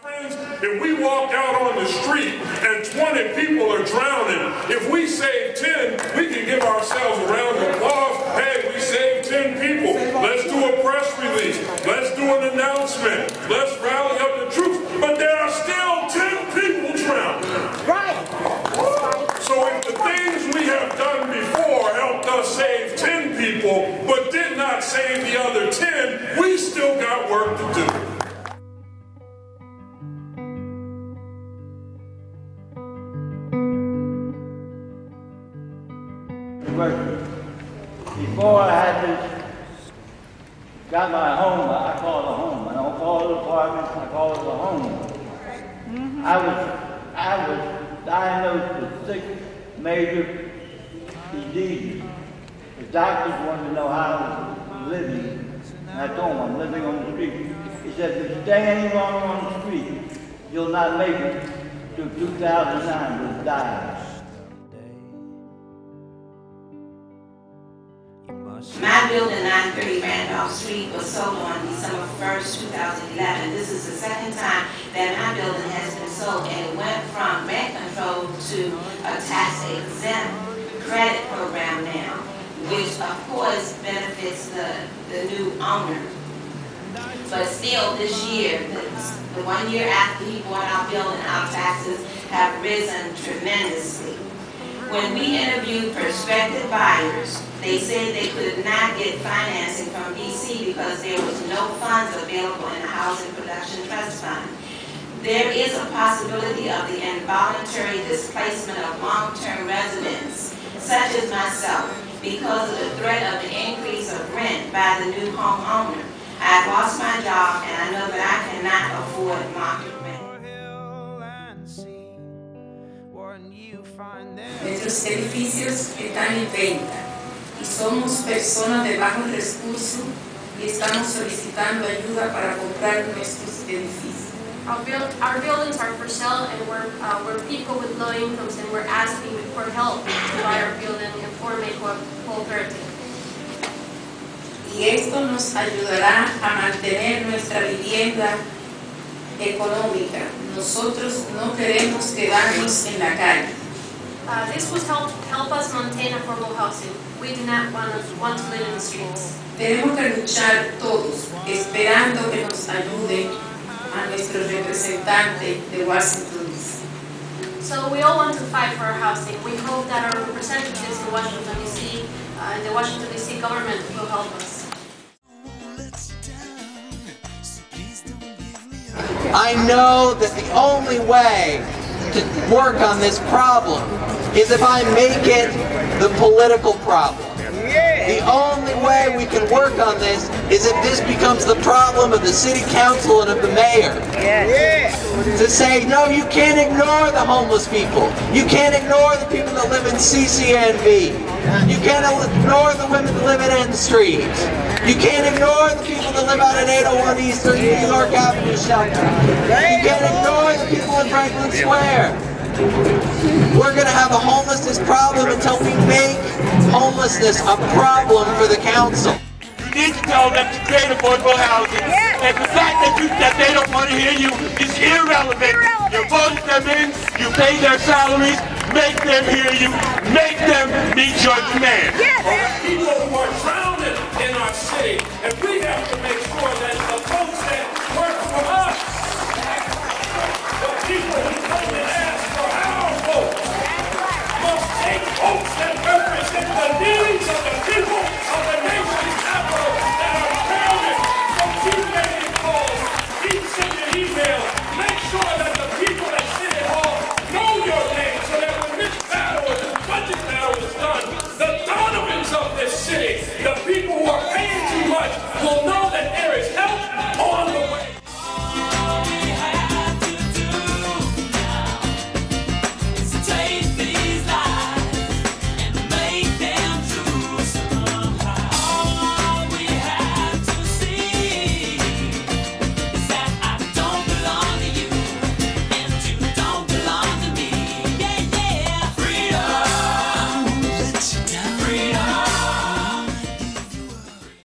If we walk out on the street and 20 people are drowning, if we save 10, we can give ourselves a round of applause. Hey, we saved 10 people. Let's do a press release. Let's do an announcement. Let's rally up the troops. But there are still 10 people drowning. Right. So if the things we have done before helped us save 10 people, but did not save the other 10, we still got work to do. Before I had got my home, I call it a home. I don't call it an apartment, I call it a home. I was diagnosed with 6 major diseases. The doctors wanted to know how I was living. And I told them I'm living on the street. He said, if you stay any longer on the street, you'll not make it to 2009, you'll die. My building, 930 Randolph Street, was sold on December 1st, 2011. This is the second time that my building has been sold, and it went from rent control to a tax-exempt credit program now, which of course benefits the new owner. But still, this year, the 1 year after he bought our building, our taxes have risen tremendously. When we interviewed prospective buyers, they said they could not get financing from DC because there was no funds available in the Housing Production Trust Fund. There is a possibility of the involuntary displacement of long-term residents, such as myself, because of the threat of the increase of rent by the new homeowner. I've lost my job and I know that I cannot afford market rent. Nuestros edificios están en venta y somos personas de bajos recursos y estamos solicitando ayuda para comprar nuestros edificios. Our buildings are for sale, and we're people with low incomes, and we're asking for help to buy our building and for make whole 30. Y esto nos ayudará a mantener nuestra vivienda económica. Nosotros no queremos quedarnos en la calle. This would help us maintain affordable housing. We do not want to live in the streets. Tenemos que luchar todos, esperando que nos ayude a nuestro representante de Washington, D.C. So we all want to fight for our housing. We hope that our representatives in Washington, D.C., and the Washington, D.C. government will help us. I know that the only way to work on this problem is if I make it the political problem. The only way we can work on this is if this becomes the problem of the city council and of the mayor. To say, no, you can't ignore the homeless people. You can't ignore the people that live in CCNV. You can't ignore the women that live in N Street. You can't ignore the people that live out at 801 Eastern New York Avenue shelter. You can't ignore the people in Franklin Square. We're going to have a homelessness problem until we make homelessness a problem for the council. You need to tell them to create affordable housing. And the fact that they don't want to hear you is irrelevant. You vote them in, you pay their salaries, make them hear you, make them meet your demands. People who are drowning in our city, and we have to make